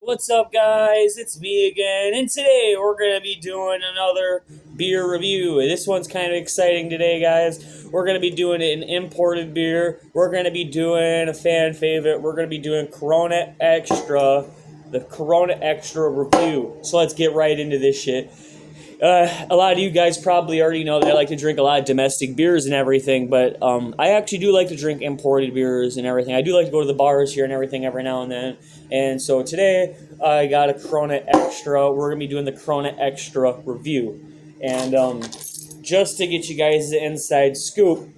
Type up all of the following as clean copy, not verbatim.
What's up, guys? It's me again, and today we're going to be doing another beer review. This one's kind of exciting today, guys. We're going to be doing an imported beer. We're going to be doing a fan favorite. We're going to be doing Corona Extra, the Corona Extra review. So let's get right into this shit. A lot of you guys probably already know that I like to drink a lot of domestic beers and everything, but I actually do like to drink imported beers and everything. I do like to go to the bars here and everything every now and then. And so today I got a Corona Extra. We're going to be doing the Corona Extra review. And just to get you guys the inside scoop,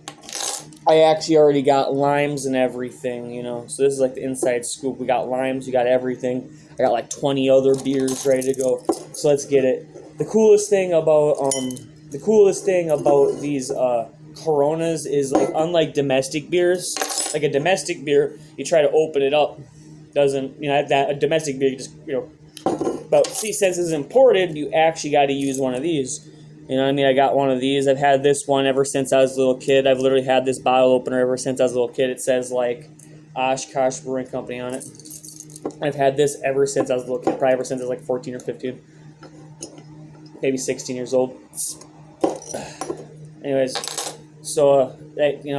I actually already got limes and everything, you know. So this is like the inside scoop. We got limes, we got everything. I got like 20 other beers ready to go. So let's get it. The coolest thing about these Coronas is, like, unlike domestic beers, like a domestic beer, you try to open it up, doesn't, that a domestic beer, you just, but see, since it's imported, you actually got to use one of these. You know what I mean? I got one of these. I've had this one ever since I was a little kid. I've literally had this bottle opener ever since I was a little kid. It says, like, Oshkosh Brewing Company on it. I've had this ever since I was a little kid, probably ever since I was like 14 or 15. Maybe 16 years old. Anyways, so,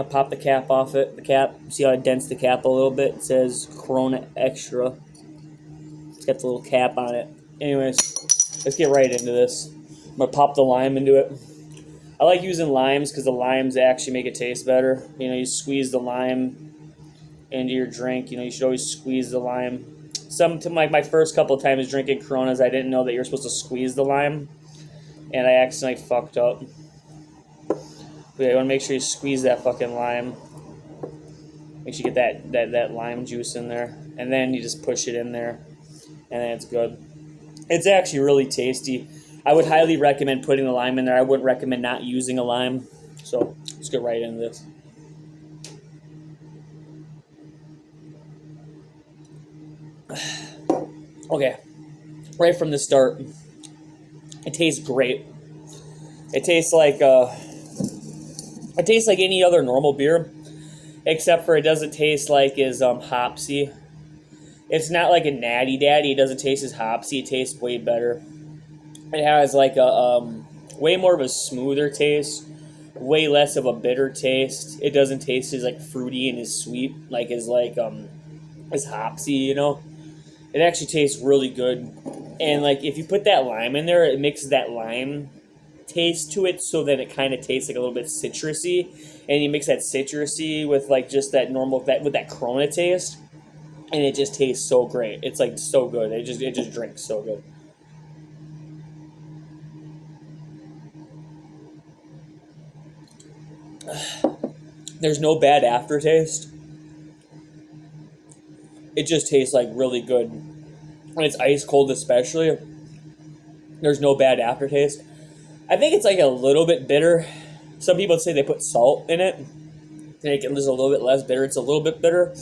pop the cap off it. The cap, see how I dents the cap a little bit? It says Corona Extra. It's got the little cap on it. Anyways, let's get right into this. I'm going to pop the lime into it. I like using limes because the limes actually make it taste better. You squeeze the lime into your drink. You should always squeeze the lime. My first couple of times drinking Coronas, I didn't know that you're supposed to squeeze the lime, and I accidentally fucked up. But you want to make sure you squeeze that fucking lime. Make sure you get that lime juice in there, and then you just push it in there, and then it's good. It's actually really tasty. I would highly recommend putting the lime in there. I wouldn't recommend not using a lime. So let's get right into this. Okay, right from the start, it tastes great. It tastes like any other normal beer, except for it doesn't taste like as hopsy. It's not like a Natty Daddy. It doesn't taste as hopsy. It tastes way better. It has like a way more of a smoother taste, way less of a bitter taste. It doesn't taste as like fruity and as sweet as hopsy. It actually tastes really good. And like if you put that lime in there, it mixes that lime taste to it so that it kind of tastes like a little bit citrusy. And you mix that citrusy with like just that normal with that Corona taste, and it just tastes so great. It's like so good. It just drinks so good. There's no bad aftertaste. It just tastes like really good. When it's ice cold especially, there's no bad aftertaste. I think it's like a little bit bitter. Some people say they put salt in it to make it just a little bit less bitter. It's a little bit bitter.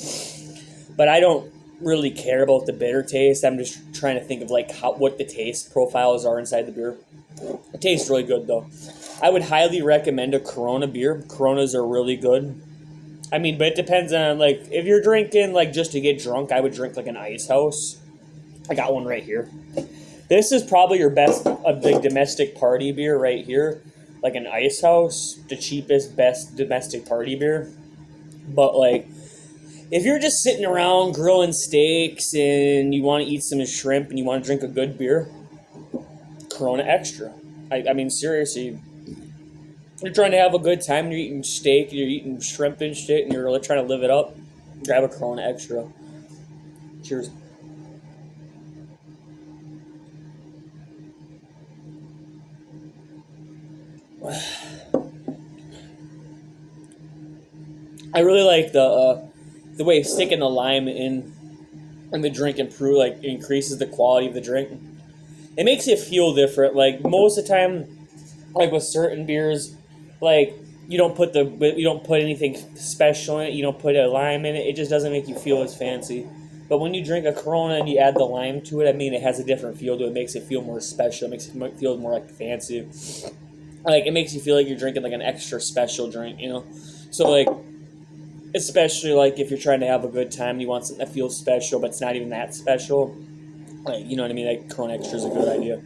But I don't really care about the bitter taste. I'm just trying to think of like what the taste profiles are inside the beer. It tastes really good though. I would highly recommend a Corona beer. Coronas are really good. I mean, but it depends on, like, if you're drinking, like, just to get drunk, I would drink, like, an Ice House. I got one right here. This is probably your best, big domestic party beer right here. Like an Ice House, the cheapest, best domestic party beer. But, like, if you're just sitting around grilling steaks and you want to eat some shrimp and you want to drink a good beer, Corona Extra. I mean, seriously, you're trying to have a good time, you're eating steak, you're eating shrimp and shit, and you're really trying to live it up, grab a Corona Extra. Cheers. I really like the way sticking the lime in the drink increases the quality of the drink. It makes it feel different. Like most of the time, like with certain beers, like you don't put anything special in it. You don't put a lime in it. It just doesn't make you feel as fancy. But when you drink a Corona and you add the lime to it, I mean, it has a different feel to it. It makes it feel more special. It makes it feel more like fancy. Like it makes you feel like you're drinking like an extra special drink, So like, especially like if you're trying to have a good time, you want something that feels special, but it's not even that special. Like, you know what I mean? Like, Corona Extra is a good idea.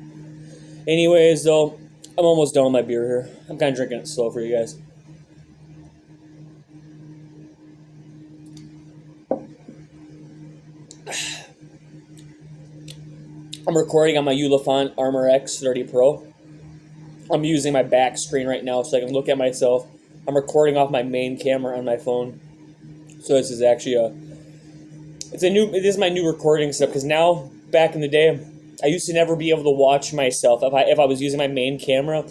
Anyways, though, I'm almost done with my beer here. I'm kind of drinking it slow for you guys. I'm recording on my Ulefant Armor X 30 Pro. I'm using my back screen right now so I can look at myself. I'm recording off my main camera on my phone. So this is actually this is my new recording setup, because now, back in the day, I used to never be able to watch myself. If I was using my main camera,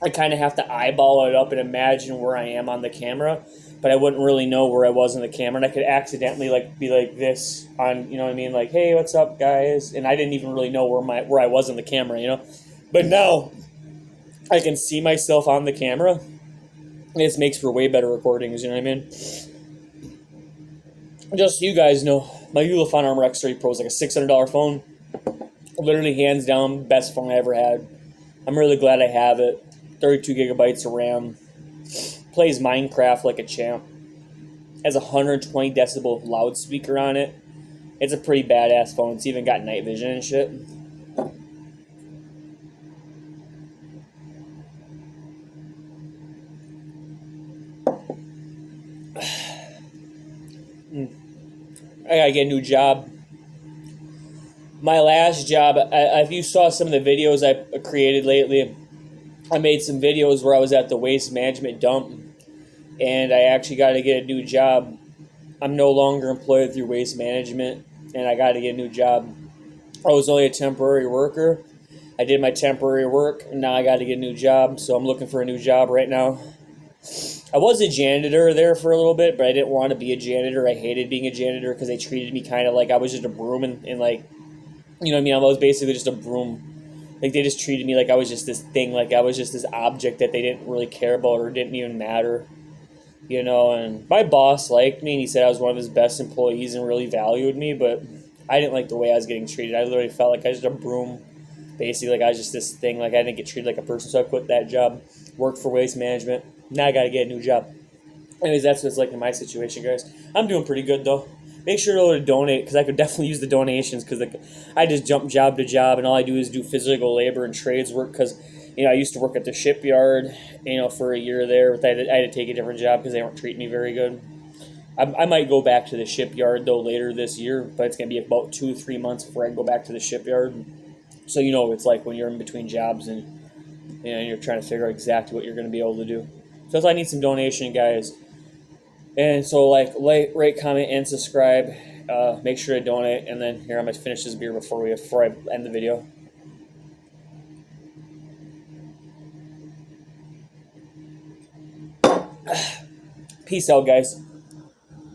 I kind of have to eyeball it up and imagine where I am on the camera, but I wouldn't really know where I was in the camera, and I could accidentally be like this on, you know what I mean, like, hey, what's up, guys, and I didn't even really know where I was in the camera, you know. But now I can see myself on the camera, and this makes for way better recordings, you know what I mean. Just so you guys know, my Ulefant Armor X30 Pro is like a $600 phone. Literally, hands down, best phone I ever had. I'm really glad I have it. 32 gigabytes of RAM. Plays Minecraft like a champ. Has a 120 decibel loudspeaker on it. It's a pretty badass phone. It's even got night vision and shit. I gotta get a new job. My last job, if you saw some of the videos I created lately, I made some videos where I was at the waste management dump, and I actually got to get a new job. I'm no longer employed through waste management, and I got to get a new job. I was only a temporary worker. I did my temporary work, and now I got to get a new job, so I'm looking for a new job right now. I was a janitor there for a little bit, but I didn't want to be a janitor. I hated being a janitor because they treated me kind of like I was just a broom, and like, you know what I mean? I was basically just a broom. Like, they just treated me like I was just this thing, like I was just this object that they didn't really care about or didn't even matter, you know. And my boss liked me, and he said I was one of his best employees and really valued me, but I didn't like the way I was getting treated. I literally felt like I was just a broom, basically, like I was just this thing, like I didn't get treated like a person, so I quit that job, worked for waste management. Now I got to get a new job. Anyways, that's what it's like in my situation, guys. I'm doing pretty good, though. Make sure to donate, because I could definitely use the donations, because I just jump job to job, and all I do is do physical labor and trades work, because, you know, I used to work at the shipyard, you know, for a year there. But I had to take a different job because they weren't treating me very good. I might go back to the shipyard, though, later this year, but it's going to be about 2-3 months before I go back to the shipyard. So, you know, it's like when you're in between jobs and, you know, you're trying to figure out exactly what you're going to be able to do. So that's why I need some donation, guys. And so, like, rate, comment, and subscribe. Make sure to donate. And then here, I'm going to finish this beer before I end the video. Peace out, guys.